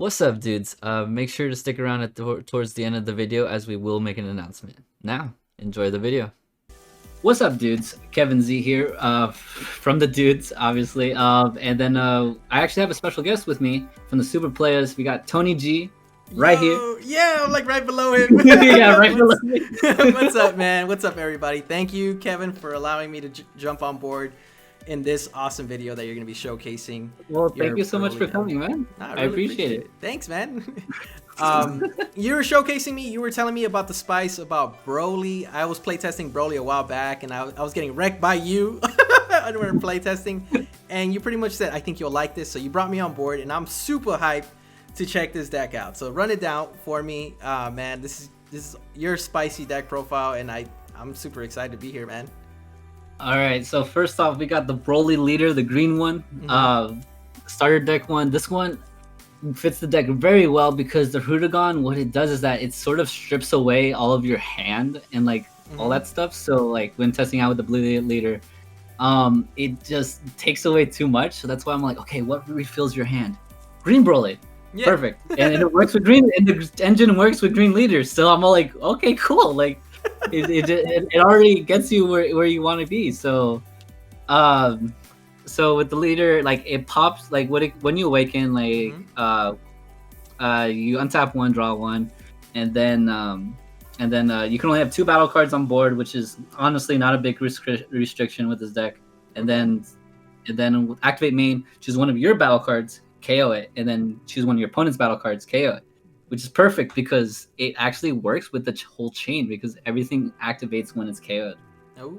What's up, dudes? Make sure to stick around towards the end of the video as we will make an announcement. Now, enjoy the video. What's up, dudes? Kevin Z here from the Dudes, obviously. And then I actually have a special guest with me from the Super Players. We got Tony G right here. Yeah, I'm like right below him. Yeah, right below me. What's up, man? What's up, everybody? Thank you, Kevin, for allowing me to jump on board in this awesome video that you're going to be showcasing. Well, thank you so much for coming, man. I really appreciate it. Thanks, man. You were showcasing me. You were telling me about the spice about Broly. I was playtesting Broly a while back, and I was getting wrecked by you when we were playtesting. And you pretty much said, I think you'll like this. So you brought me on board, and I'm super hyped to check this deck out. So run it down for me. Man, this is your spicy deck profile, and I'm super excited to be here, man. All right, so first off, we got the Broly leader, the green one, starter deck one. This one fits the deck very well because the Hiru, what it does is that it sort of strips away all of your hand and like all that stuff. So like when testing out with the blue leader, it just takes away too much. So that's why I'm like, okay, what refills your hand? Green Broly. Yeah. Perfect. And it works with green, and the engine works with green leaders. So I'm all like, okay, cool. Like, it already gets you where you want to be. So, so with the leader, like it pops like when you awaken, like you untap one, draw one, and then you can only have 2 battle cards on board, which is honestly not a big restriction with this deck. And then with activate main, choose one of your battle cards, KO it, and then choose one of your opponent's battle cards, KO it, which is perfect because it actually works with the whole chain because everything activates when it's KO'd. Oh,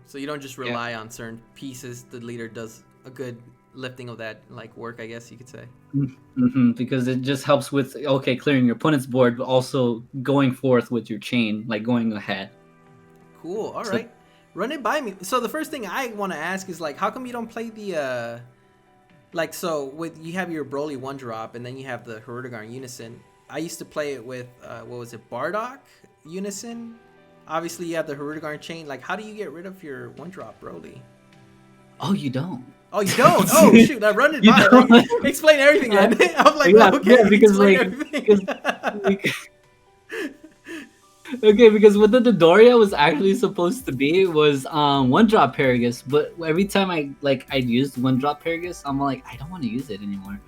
so you don't just rely on certain pieces. The leader does a good lifting of that like work, I guess you could say. Because it just helps with clearing your opponent's board, but also going forth with your chain, like going ahead. Cool. All right, run it by me. So the first thing I want to ask is like, how come you don't play the like, so with you have your Broly 1-drop and then you have the Hiru Unison. I used to play it with what was it, Bardock Unison? Obviously you have the Hiru chain. Like, how do you get rid of your 1-drop Broly? Oh, you don't. Oh, you don't? Oh shoot, I run it by. Like, explain everything then. I'm like, yeah, okay, yeah, because okay, because what the Dodoria was actually supposed to be was 1-drop Paragus, but every time I'd used 1-drop Paragus, I'm like, I don't want to use it anymore.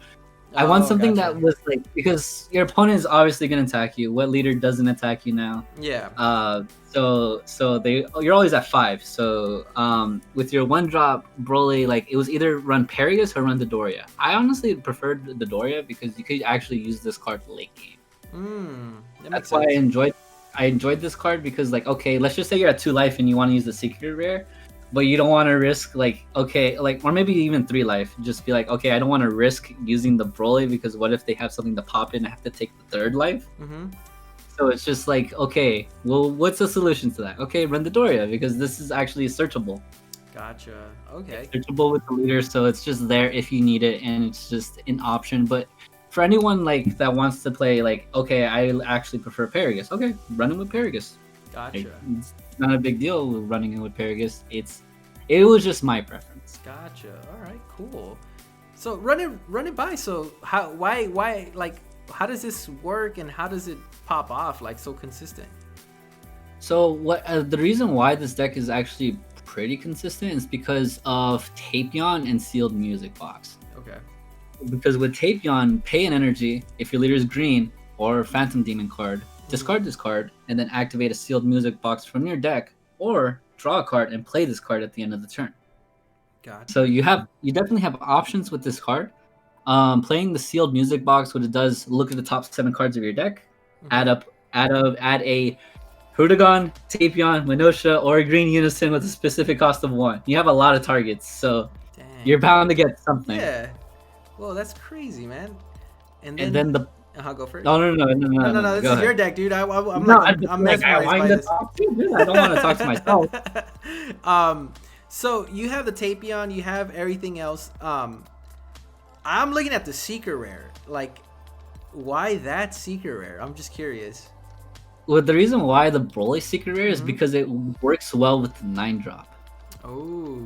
I want something that was like, because your opponent is obviously gonna attack you. What leader doesn't attack you now? Yeah. So you're always at 5. So with your 1-drop Broly, like it was either run Paragus or run Dodoria. I honestly preferred Dodoria because you could actually use this card late game. That's why I enjoyed this card because, like, okay, let's just say you're at 2 life and you want to use the secret rare, but you don't want to risk or maybe even 3 life. Just be like, okay, I don't want to risk using the Broly because what if they have something to pop in? I have to take the 3rd life. So it's just like, okay, well, what's the solution to that? Okay, run the Doria because this is actually searchable. Gotcha. Okay. It's searchable with the leader, so it's just there if you need it, and it's just an option. But for anyone like that wants to play, like, okay, I actually prefer Paragus. Okay, run it with Paragus. Gotcha. Like, it's not a big deal running it with Paragus. It was just my preference. Gotcha. All right, cool. So run it by. So why like how does this work and how does it pop off like so consistent? So what the reason why this deck is actually pretty consistent is because of Tapion and Sealed Music Box. Okay. Because with Tapion, pay an energy if your leader is green or Phantom Demon card, discard this card, and then activate a Sealed Music Box from your deck, or draw a card and play this card at the end of the turn. Gotcha. So you definitely have options with this card. Playing the Sealed Music Box, what it does, look at the top 7 cards of your deck, add a Hiru, Tapion, Minosha, or a green Unison with a specific cost of 1. You have a lot of targets, so you're bound to get something. Yeah. Well, that's crazy, man. And then the I'll go first. No. This is your deck, dude. I'm mesmerized by this. I don't want to talk to myself. So you have the Tapion, you have everything else. I'm looking at the secret rare. Like, why that secret rare? I'm just curious. Well, the reason why the Broly secret rare is because it works well with the 9-drop. Oh.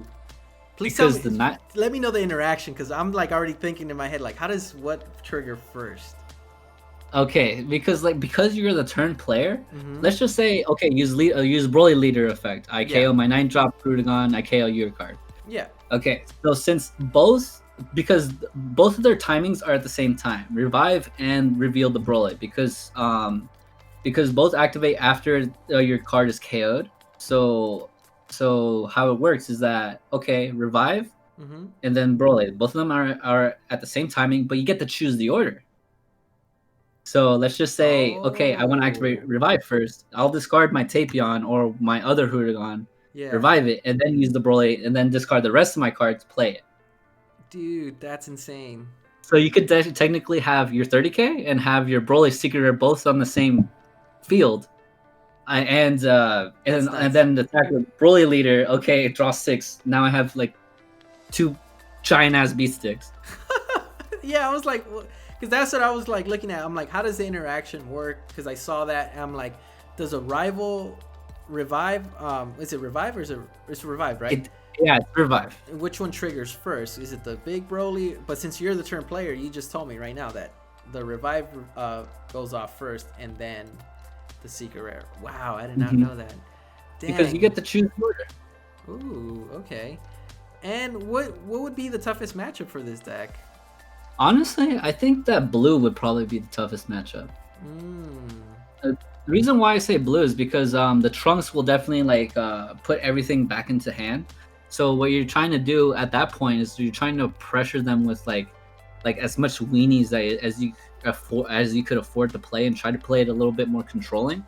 Please tell because me. the nine. Let me know the interaction because I'm like already thinking in my head like, how does what trigger first? Okay, because you're the turn player. Mm-hmm. Let's just say use Broly leader effect. I Yeah. KO my 9-drop Fruitagon. I KO your card. Yeah. Okay, so because both of their timings are at the same time, revive and reveal the Broly, because both activate after your card is KO'd. So how it works is that okay, revive Mm-hmm. and then Broly. Both of them are at the same timing, but you get to choose the order. So let's just say, okay, I want to activate Oh. revive first. I'll discard my Tapion or my other Huragon, Yeah. revive it, and then use the Broly, and then discard the rest of my cards, play it. Dude, that's insane. So you could technically have your 30k and have your Broly Secret Rare both on the same field, and then attack with Broly leader. Okay, it draws 6. Now I have like 2 giant ass beat sticks. Yeah, I was like, because that's what I was like looking at. I'm like, how does the interaction work? Because I saw that, and I'm like, does a rival revive? Is it revive or it's revive, right? Yeah, it's revive. Which one triggers first? Is it the big Broly? But since you're the turn player, you just told me right now that the revive goes off first, and then the secret rare. Wow, I did not know that. Dang. Because you get to choose the order. Ooh, okay. And what would be the toughest matchup for this deck? Honestly, I think that blue would probably be the toughest matchup. The reason why I say blue is because the trunks will definitely like put everything back into hand. So what you're trying to do at that point is you're trying to pressure them with like as much weenies as you could afford to play, and try to play it a little bit more controlling.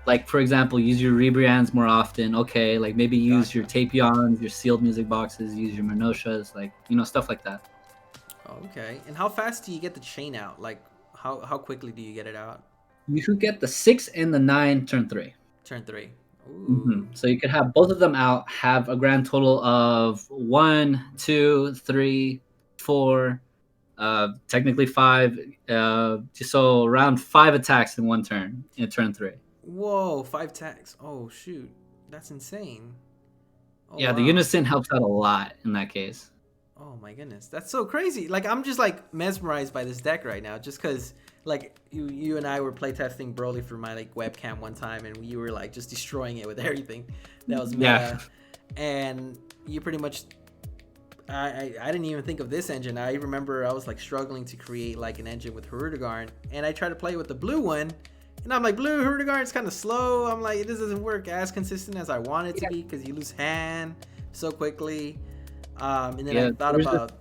Like for example, use your Rebrians more often. Okay, like maybe use your Tapions, your sealed music boxes, use your Minoshas, like stuff like that. Okay. And how fast do you get the chain out? Like how quickly do you get it out? You could get the 6 and the 9 turn 3. Turn 3. Ooh. So you could have both of them out, have a grand total of 1, 2, 3, 4, technically 5. So around 5 attacks in one turn in turn 3. Whoa, 5 attacks. Oh shoot, that's insane. Oh, yeah, the unison helps out a lot in that case. Oh my goodness, that's so crazy. Like I'm just like mesmerized by this deck right now, just because like you and I were playtesting Broly for my like webcam one time, and you were like just destroying it with everything that was meta. And you pretty much I didn't even think of this engine. I remember I was like struggling to create like an engine with Hirudegarn, and I tried to play with the blue one, and I'm like, blue Hirudegarn is kind of slow. I'm like, this doesn't work as consistent as I want it to be, because you lose hand so quickly. And then I thought about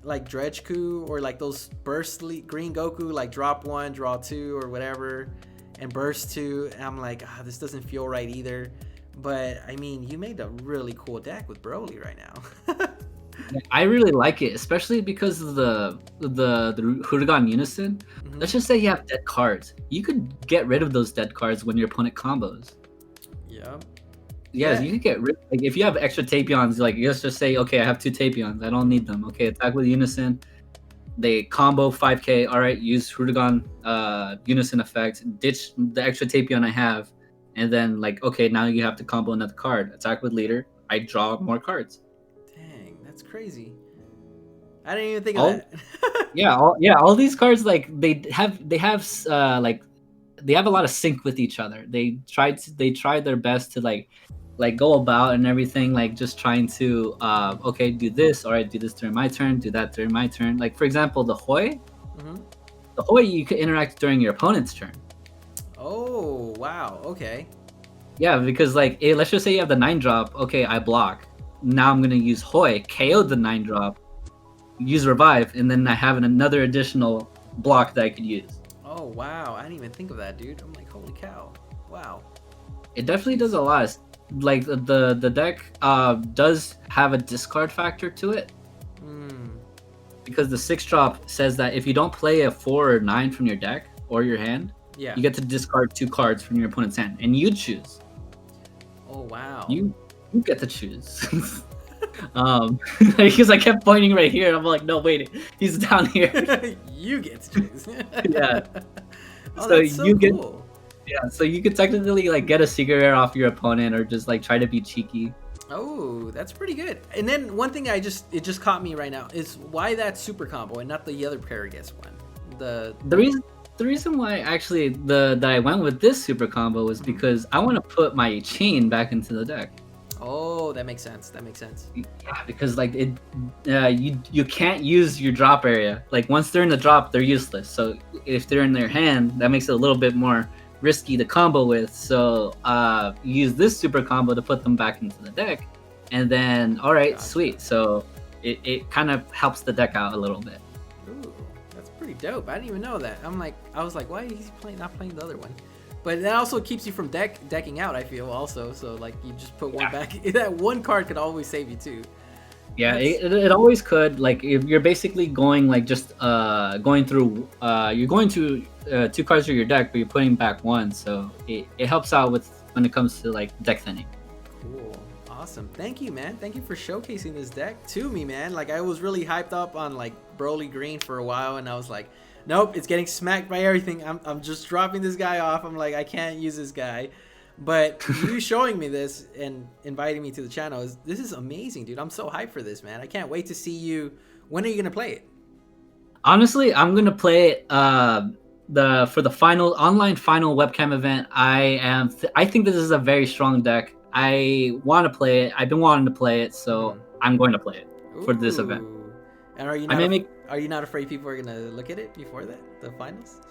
like Dredgeku or like those burst green Goku, like drop 1, draw 2 or whatever, and burst 2. And I'm like, this doesn't feel right either. But I mean, you made a really cool deck with Broly right now. I really like it, especially because of the Hirudegarn Unison. Let's just say you have dead cards. You could get rid of those dead cards when your opponent combos. Yeah, you could get rid. Like if you have extra Tapions, like let's just say, okay, I have 2 Tapions, I don't need them. Okay, attack with Unison. They combo 5k. All right, use Hirudegarn Unison effect, ditch the extra Tapion I have, and then like okay, now you have to combo another card. Attack with leader. I draw more cards. Dang, that's crazy. I didn't even think of that. all these cards like they have like they have a lot of sync with each other. They tried their best to like go about and everything, like just trying to okay, do this, all right, do this during my turn, do that during my turn. Like for example, the Hoi, you could interact during your opponent's turn. Oh wow, okay. Yeah, because like let's just say you have the 9-drop. Okay, I block. Now I'm gonna use Hoi, KO the 9-drop, use revive, and then I have another additional block that I could use. Oh wow, I didn't even think of that, dude. I'm like, holy cow, wow. It definitely does a lot. Like the deck does have a discard factor to it, because the 6-drop says that if you don't play a 4 or 9 from your deck or your hand, you get to discard 2 cards from your opponent's hand, and you choose. Oh wow. You get to choose. Because I kept pointing right here, and I'm like, no, wait, he's down here. You get to choose. Yeah. Oh, so you cool. Yeah, so you could technically like get a secret rare off your opponent, or just like try to be cheeky. Oh, that's pretty good. And then one thing it just caught me right now is why that super combo and not the other Paragus one. The reason why actually that I went with this super combo was because I want to put my chain back into the deck. Oh, that makes sense. That makes sense. Yeah, because like you can't use your drop area. Like once they're in the drop, they're useless. So if they're in their hand, that makes it a little bit more risky to combo with. So use this super combo to put them back into the deck, and then all right, Gotcha. sweet. So it kind of helps the deck out a little bit. Ooh, that's pretty dope. I didn't even know that. I was like, why is he not playing the other one? But that also keeps you from decking out, I feel, also. So, like, you just put one back. That one card could always save you, too. Yeah, it always could. Like, if you're basically going, like, just going through... you're going to 2 cards through your deck, but you're putting back 1. So, it helps out with when it comes to, like, deck thinning. Cool. Awesome. Thank you, man. Thank you for showcasing this deck to me, man. Like, I was really hyped up on, like, Broly Green for a while, and I was like... Nope, it's getting smacked by everything. I'm just dropping this guy off. I'm like, I can't use this guy. But you showing me this and inviting me to the channel, this is amazing, dude. I'm so hyped for this, man. I can't wait to see you. When are you going to play it? Honestly, I'm going to play it for the online final webcam event. I think this is a very strong deck. I want to play it. I've been wanting to play it, so I'm going to play it for this event. And are you not afraid people are gonna look at it before the finals?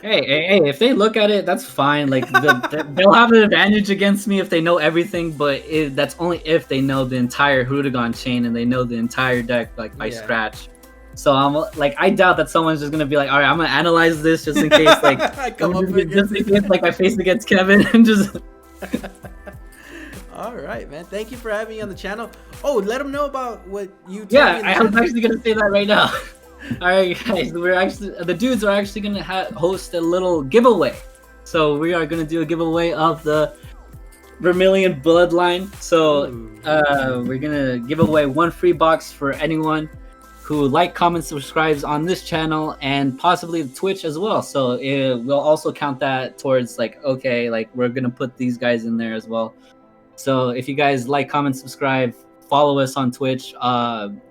hey, if they look at it, that's fine. Like they'll have an advantage against me if they know everything, but that's only if they know the entire Hoodagon chain and they know the entire deck like by scratch. So I'm like, I doubt that someone's just gonna be like, all right, I'm gonna analyze this just in case, like, just in case, like I face against Kevin and just. All right, man. Thank you for having me on the channel. Oh, let them know about what you. Yeah, I was actually gonna say that right now. All right, guys, the dudes are actually gonna host a little giveaway. So we are gonna do a giveaway of the Vermilion Bloodline. So we're gonna give away 1 free box for anyone who comments, subscribes on this channel, and possibly Twitch as well. So we'll also count that towards we're gonna put these guys in there as well. So if you guys comment, subscribe, follow us on Twitch,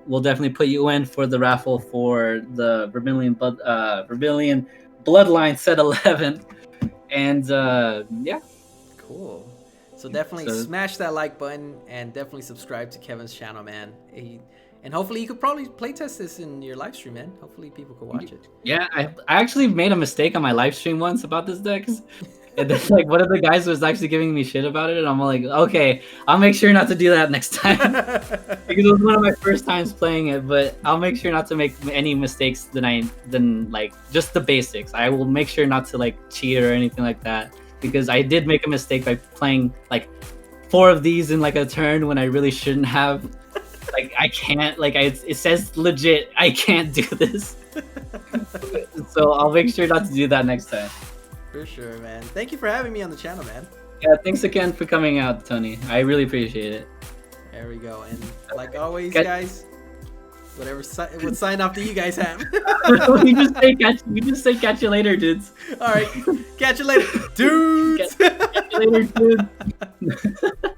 we'll definitely put you in for the raffle for the Vermilion Bloodline set 11. And yeah. Cool. So definitely smash that like button and definitely subscribe to Kevin's channel, man. And hopefully you could probably playtest this in your live stream, man. Hopefully people could watch it. Yeah, I actually made a mistake on my live stream once about this deck. And then one of the guys was actually giving me shit about it, and I'm like, okay, I'll make sure not to do that next time. Because it was one of my first times playing it, but I'll make sure not to make any mistakes than just the basics. I will make sure not to cheat or anything like that, because I did make a mistake by playing 4 of these in a turn when I really shouldn't have. I can't, it says legit, I can't do this. So I'll make sure not to do that next time. For sure, man. Thank you for having me on the channel, man. Yeah, thanks again for coming out, Tony. I really appreciate it. There we go. And like always, guys, what sign off do you guys have? we just say catch you later, dudes. All right, catch you later, dudes. Catch you later, dudes.